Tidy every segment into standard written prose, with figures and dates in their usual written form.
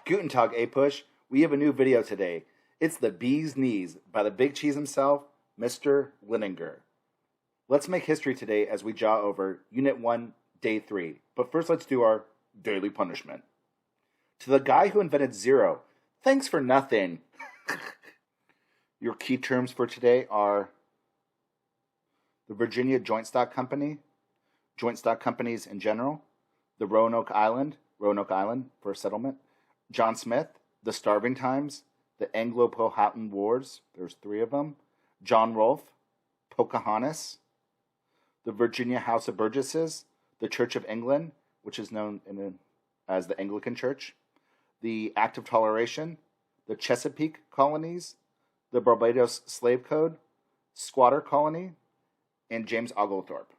Guten Tag, APUSH. We have a new video today. It's the Bee's Knees by the Big Cheese himself, Mr. Lininger. Let's make history today as we jaw over Unit 1, Day 3. But first, let's do our daily punishment. To the guy who invented zero, thanks for nothing. Your key terms for today are the Virginia Joint Stock Company, joint stock companies in general, the Roanoke Island for a settlement, John Smith, the Starving Times, the Anglo-Powhatan Wars, there's 3 of them, John Rolfe, Pocahontas, the Virginia House of Burgesses, the Church of England, which is known as the Anglican Church, the Act of Toleration, the Chesapeake Colonies, the Barbados Slave Code, Squatter Colony, and James Oglethorpe.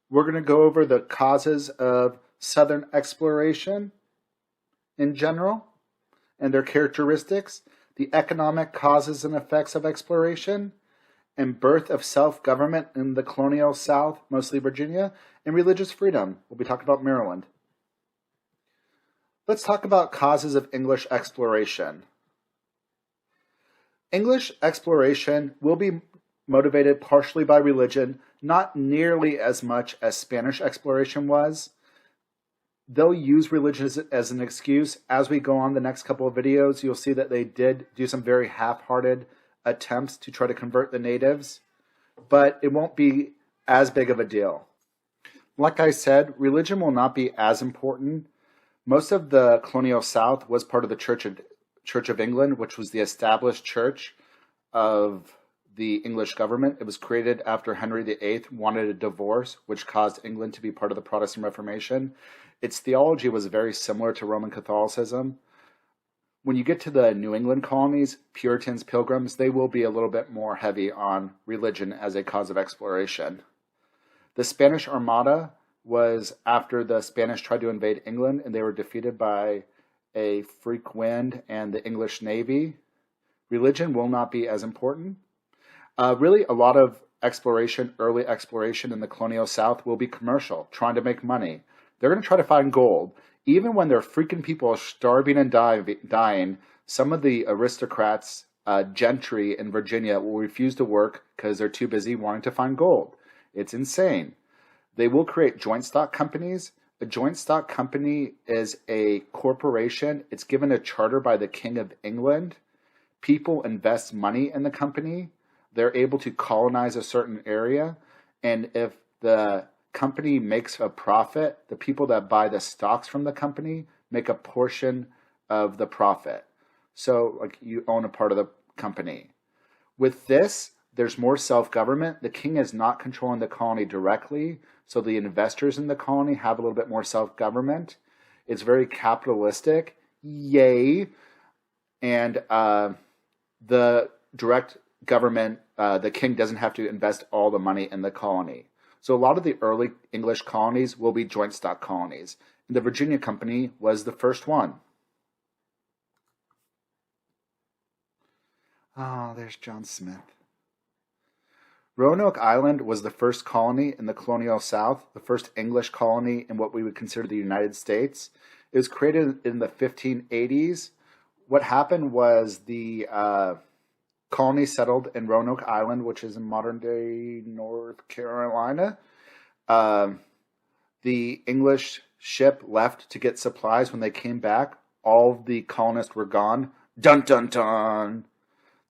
We're going to go over the causes of Southern exploration in general and their characteristics, the economic causes and effects of exploration, and birth of self-government in the colonial South, mostly Virginia, and religious freedom. We'll be talking about Maryland. Let's talk about causes of English exploration. English exploration will be motivated partially by religion, not nearly as much as Spanish exploration was. They'll use religion as an excuse. As we go on the next couple of videos, you'll see that they did do some very half-hearted attempts to try to convert the natives, but it won't be as big of a deal. Like I said, religion will not be as important. Most of the colonial South was part of the Church of England, which was the established church of the English government. It was created after Henry VIII wanted a divorce, which caused England to be part of the Protestant Reformation. Its theology was very similar to Roman Catholicism. When you get to the New England colonies, Puritans, Pilgrims, they will be a little bit more heavy on religion as a cause of exploration. The Spanish Armada was after the Spanish tried to invade England and they were defeated by a freak wind and the English Navy. Religion will not be as important. Really, a lot of early exploration in the colonial South will be commercial, trying to make money. They're going to try to find gold. Even when their freaking people are starving and dying, some of the aristocrats, gentry in Virginia will refuse to work because they're too busy wanting to find gold. It's insane. They will create joint stock companies. A joint stock company is a corporation. It's given a charter by the King of England. People invest money in the company. They're able to colonize a certain area. And if the company makes a profit, the people that buy the stocks from the company make a portion of the profit. So like you own a part of the company. With this, there's more self-government. The king is not controlling the colony directly, so the investors in the colony have a little bit more self-government. It's very capitalistic. Yay. And the direct government, the king doesn't have to invest all the money in the colony. So a lot of the early English colonies will be joint stock colonies. And the Virginia Company was the first one. Oh, there's John Smith. Roanoke Island was the first colony in the colonial South, the first English colony in what we would consider the United States. It was created in the 1580s. What happened was the colony settled in Roanoke Island, which is in modern-day North Carolina. The English ship left to get supplies. When they came back, all the colonists were gone. Dun, dun, dun.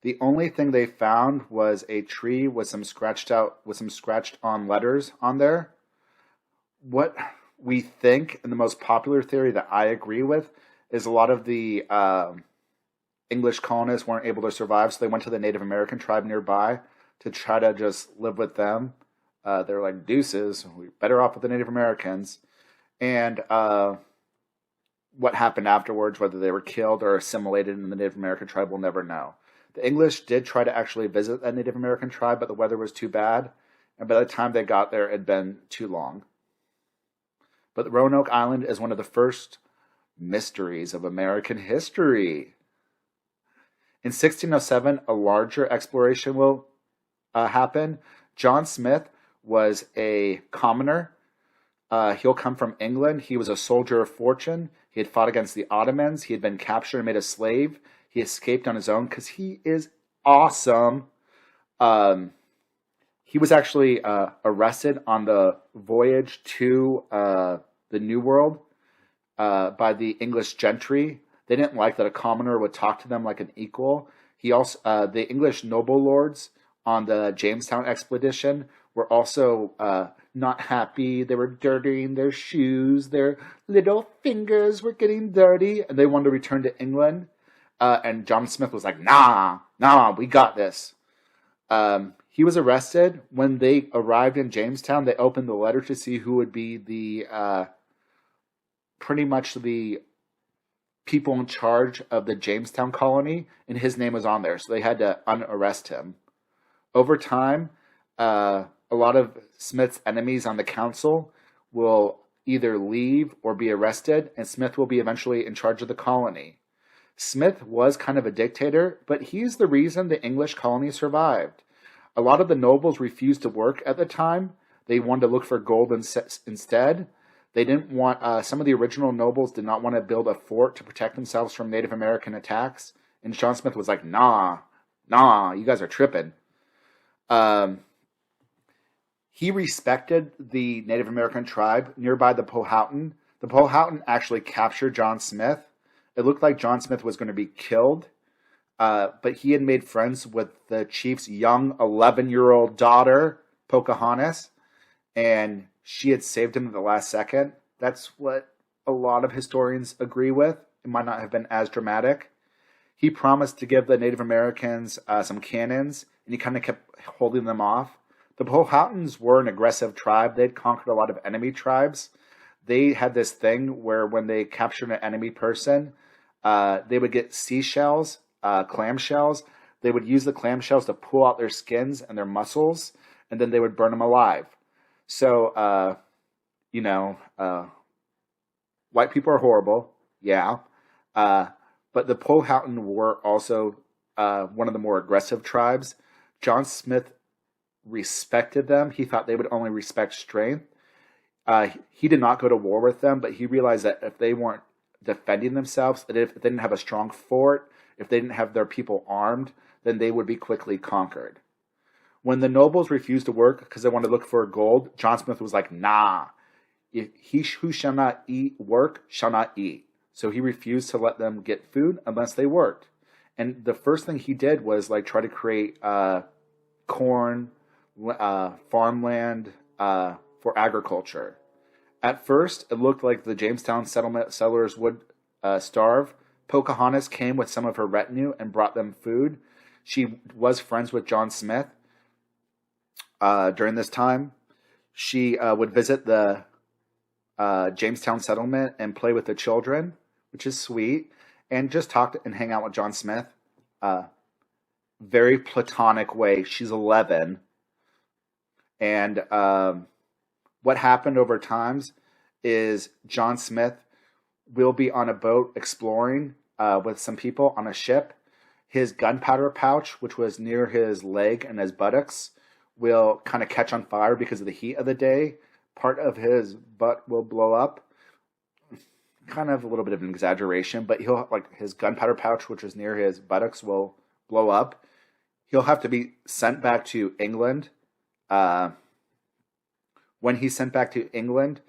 The only thing they found was a tree with some scratched on letters on there. What we think, and the most popular theory that I agree with, is a lot of the English colonists weren't able to survive, so they went to the Native American tribe nearby to try to just live with them. They're like, deuces, we're better off with the Native Americans. And what happened afterwards, whether they were killed or assimilated in the Native American tribe, we'll never know. The English did try to actually visit a Native American tribe, but the weather was too bad. And by the time they got there, it had been too long. But Roanoke Island is one of the first mysteries of American history. In 1607, a larger exploration will happen. John Smith was a commoner He'll come from England. He was a soldier of fortune. He had fought against the Ottomans. He had been captured and made a slave. He escaped on his own because he is awesome. Um, he was actually arrested on the voyage to the New World by the English gentry. They didn't like that a commoner would talk to them like an equal. He also, the English noble lords on the Jamestown expedition were also not happy. They were dirtying their shoes. Their little fingers were getting dirty, and they wanted to return to England. And John Smith was like, nah, we got this. He was arrested. When they arrived in Jamestown, they opened the letter to see who would be the pretty much the people in charge of the Jamestown colony, and his name was on there, so they had to unarrest him. Over time, a lot of Smith's enemies on the council will either leave or be arrested, and Smith will be eventually in charge of the colony. Smith was kind of a dictator, but he's the reason the English colony survived. A lot of the nobles refused to work at the time. They wanted to look for gold instead. They didn't want, some of the original nobles did not want to build a fort to protect themselves from Native American attacks. And John Smith was like, nah, you guys are tripping. He respected the Native American tribe nearby the Powhatan. The Powhatan actually captured John Smith. It looked like John Smith was going to be killed. But he had made friends with the chief's young 11-year-old daughter, Pocahontas. And she had saved him at the last second. That's what a lot of historians agree with. It might not have been as dramatic. He promised to give the Native Americans some cannons, and he kind of kept holding them off. The Powhatans were an aggressive tribe. They'd conquered a lot of enemy tribes. They had this thing where when they captured an enemy person, they would get seashells, clamshells. They would use the clamshells to pull out their skins and their muscles, and then they would burn them alive. So, white people are horrible, yeah. But the Powhatan were also one of the more aggressive tribes. John Smith respected them. He thought they would only respect strength. He did not go to war with them, but he realized that if they weren't defending themselves, that if they didn't have a strong fort, if they didn't have their people armed, then they would be quickly conquered. When the nobles refused to work because they wanted to look for gold, John Smith was like, nah, he who shall not work shall not eat. So he refused to let them get food unless they worked. And the first thing he did was like try to create corn, farmland for agriculture. At first, it looked like the Jamestown settlement settlers would starve. Pocahontas came with some of her retinue and brought them food. She was friends with John Smith. During this time, she would visit the Jamestown settlement and play with the children, which is sweet, and just talk and hang out with John Smith. Very platonic way. She's 11. And what happened over times is John Smith will be on a boat exploring with some people on a ship. His gunpowder pouch, which was near his leg and his buttocks, will kind of catch on fire because of the heat of the day. Part of his butt will blow up. Kind of a little bit of an exaggeration, but his gunpowder pouch, which is near his buttocks, will blow up. He'll have to be sent back to England. When he's sent back to England,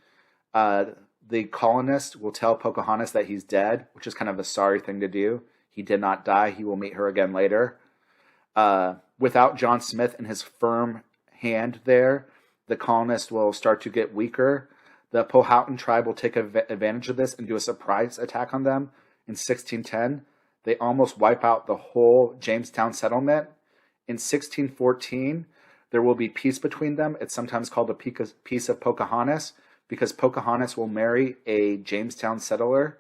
the colonists will tell Pocahontas that he's dead, which is kind of a sorry thing to do. He did not die. He will meet her again later. Without John Smith and his firm hand there, the colonists will start to get weaker. The Powhatan tribe will take advantage of this and do a surprise attack on them. In 1610, they almost wipe out the whole Jamestown settlement. In 1614, there will be peace between them. It's sometimes called the Peace of Pocahontas because Pocahontas will marry a Jamestown settler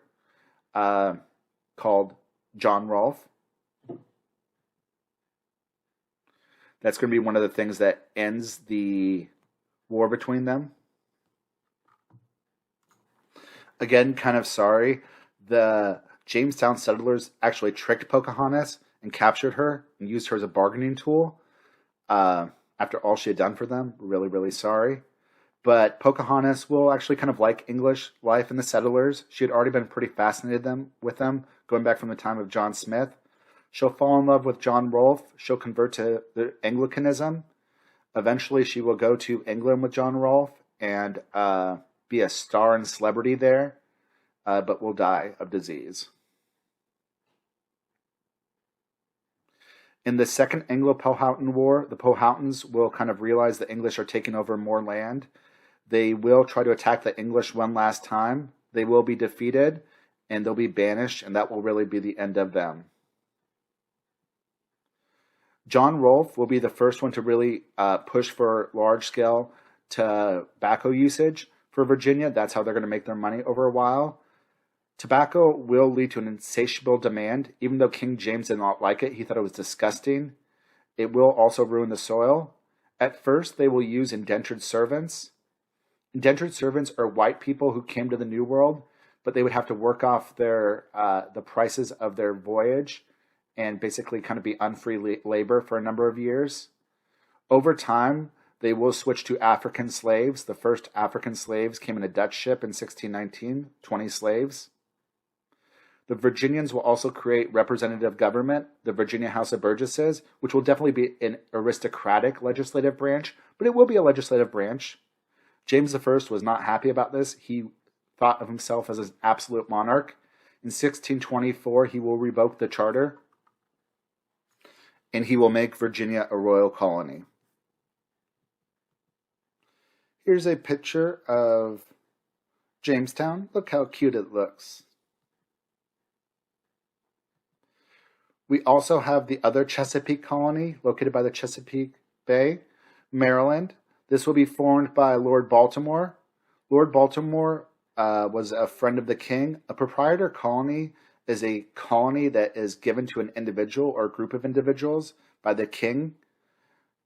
called John Rolfe. That's going to be one of the things that ends the war between them. Again, kind of sorry. The Jamestown settlers actually tricked Pocahontas and captured her and used her as a bargaining tool after all she had done for them. Really, really sorry. But Pocahontas will actually kind of like English life and the settlers. She had already been pretty fascinated with them, going back from the time of John Smith. She'll fall in love with John Rolfe. She'll convert to the Anglicanism. Eventually, she will go to England with John Rolfe and be a star and celebrity there, but will die of disease. In the Second Anglo-Powhatan War, the Powhatans will kind of realize the English are taking over more land. They will try to attack the English one last time. They will be defeated, and they'll be banished, and that will really be the end of them. John Rolfe will be the first one to really push for large-scale tobacco usage for Virginia. That's how they're going to make their money over a while. Tobacco will lead to an insatiable demand. Even though King James did not like it, he thought it was disgusting. It will also ruin the soil. At first, they will use indentured servants. Indentured servants are white people who came to the New World, but they would have to work off their the prices of their voyage and basically kind of be unfree labor for a number of years. Over time, they will switch to African slaves. The first African slaves came in a Dutch ship in 1619, 20 slaves. The Virginians will also create representative government, the Virginia House of Burgesses, which will definitely be an aristocratic legislative branch, but it will be a legislative branch. James I was not happy about this. He thought of himself as an absolute monarch. In 1624, he will revoke the charter, and he will make Virginia a royal colony. Here's a picture of Jamestown. Look how cute it looks. We also have the other Chesapeake colony located by the Chesapeake Bay, Maryland. This will be formed by Lord Baltimore. Lord Baltimore was a friend of the king. A proprietor colony is a colony that is given to an individual or a group of individuals by the king.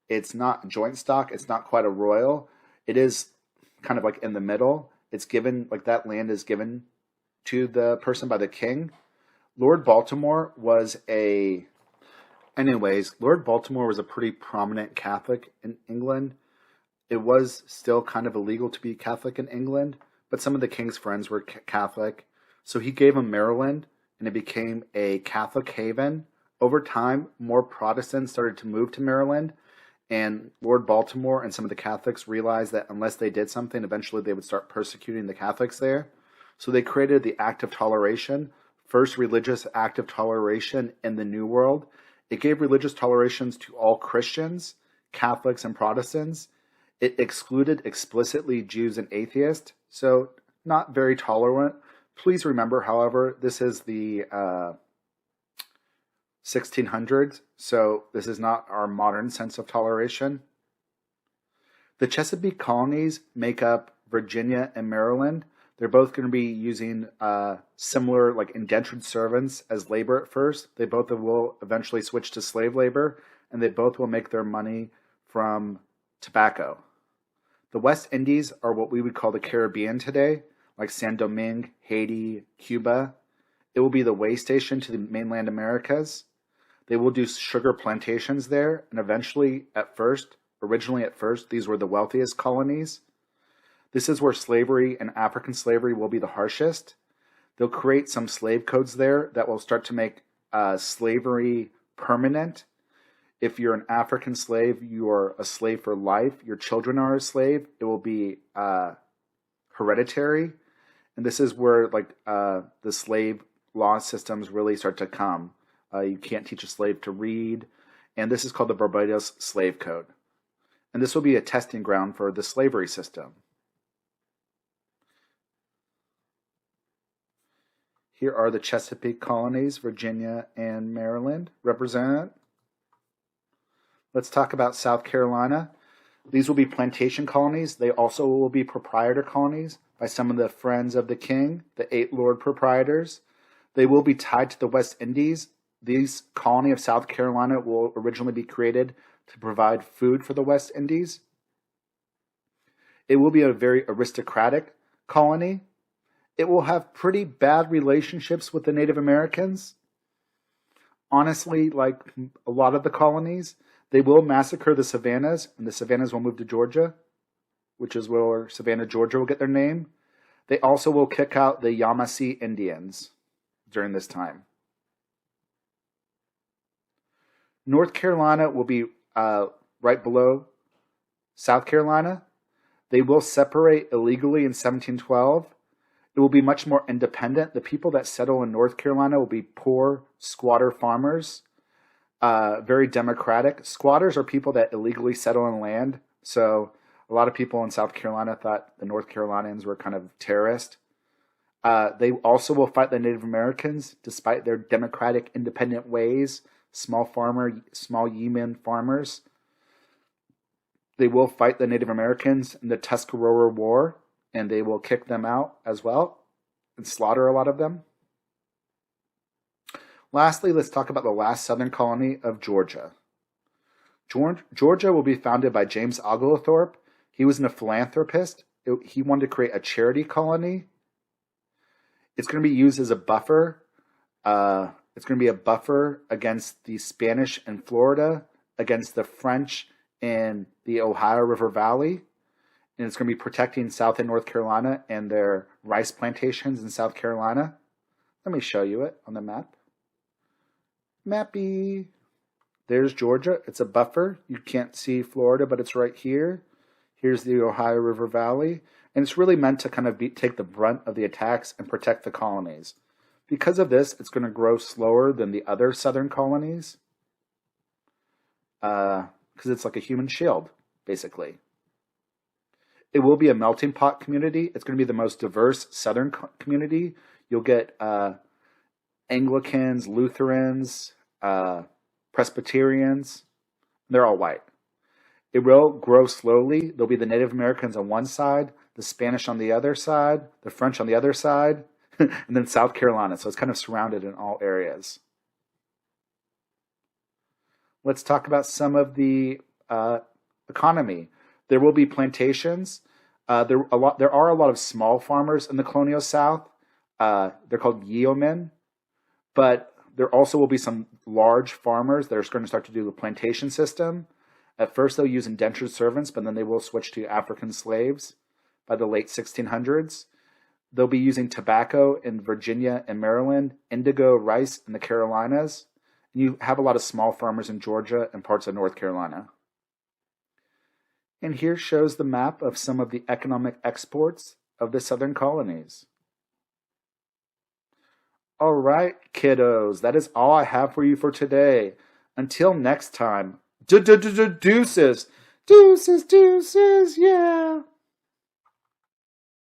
It's not joint stock. It's not quite a royal. It is kind of like in the middle. It's given, like that land is given to the person by the king. Lord Baltimore was a pretty prominent Catholic in England. It was still kind of illegal to be Catholic in England, but some of the king's friends were Catholic. So he gave him Maryland, and it became a Catholic haven. Over time, more Protestants started to move to Maryland, and Lord Baltimore and some of the Catholics realized that unless they did something, eventually they would start persecuting the Catholics there. So they created the Act of Toleration, first religious act of toleration in the New World. It gave religious tolerations to all Christians, Catholics, and Protestants. It excluded explicitly Jews and atheists, so not very tolerant. Please remember, however, this is the 1600s, so this is not our modern sense of toleration. The Chesapeake colonies make up Virginia and Maryland. They're both going to be using similar like indentured servants as labor at first. They both will eventually switch to slave labor, and they both will make their money from tobacco. The West Indies are what we would call the Caribbean today, like San Domingue, Haiti, Cuba. It will be the way station to the mainland Americas. They will do sugar plantations there, and originally at first, these were the wealthiest colonies. This is where slavery and African slavery will be the harshest. They'll create some slave codes there that will start to make slavery permanent. If you're an African slave, you are a slave for life. Your children are a slave. It will be hereditary. And this is where the slave law systems really start to come. You can't teach a slave to read. And this is called the Barbados Slave Code. And this will be a testing ground for the slavery system. Here are the Chesapeake colonies, Virginia and Maryland represented. Let's talk about South Carolina. These will be plantation colonies. They also will be proprietor colonies by some of the friends of the king, the 8 Lord Proprietors. They will be tied to the West Indies. These colony of South Carolina will originally be created to provide food for the West Indies. It will be a very aristocratic colony. It will have pretty bad relationships with the Native Americans. Honestly, like a lot of the colonies, they will massacre the Savannahs, and the Savannahs will move to Georgia, which is where Savannah, Georgia will get their name. They also will kick out the Yamasee Indians during this time. North Carolina will be right below South Carolina. They will separate illegally in 1712. It will be much more independent. The people that settle in North Carolina will be poor squatter farmers, very democratic. Squatters are people that illegally settle on land. So a lot of people in South Carolina thought the North Carolinians were kind of terrorist. They also will fight the Native Americans despite their democratic, independent ways. Small yeoman farmers. They will fight the Native Americans in the Tuscarora War, and they will kick them out as well and slaughter a lot of them. Lastly, let's talk about the last southern colony of Georgia. Georgia will be founded by James Oglethorpe. He was a philanthropist. He wanted to create a charity colony. It's going to be used as a buffer. It's going to be a buffer against the Spanish in Florida, against the French in the Ohio River Valley. And it's going to be protecting South and North Carolina and their rice plantations in South Carolina. Let me show you it on the map. Mappy. There's Georgia. It's a buffer. You can't see Florida, but it's right here. Here's the Ohio River Valley. And it's really meant to kind of take the brunt of the attacks and protect the colonies. Because of this, it's going to grow slower than the other southern colonies. Because it's like a human shield, basically. It will be a melting pot community. It's going to be the most diverse southern community. You'll get Anglicans, Lutherans, Presbyterians. They're all white. It will grow slowly. There'll be the Native Americans on one side, the Spanish on the other side, the French on the other side, and then South Carolina. So it's kind of surrounded in all areas. Let's talk about some of the economy. There will be plantations. There are a lot of small farmers in the colonial South. They're called yeomen. But there also will be some large farmers that are going to start to do the plantation system. At first, they'll use indentured servants, but then they will switch to African slaves by the late 1600s. They'll be using tobacco in Virginia and Maryland, indigo, rice in the Carolinas. And you have a lot of small farmers in Georgia and parts of North Carolina. And here shows the map of some of the economic exports of the southern colonies. All right, kiddos, that is all I have for you for today. Until next time, deuces, deuces, yeah.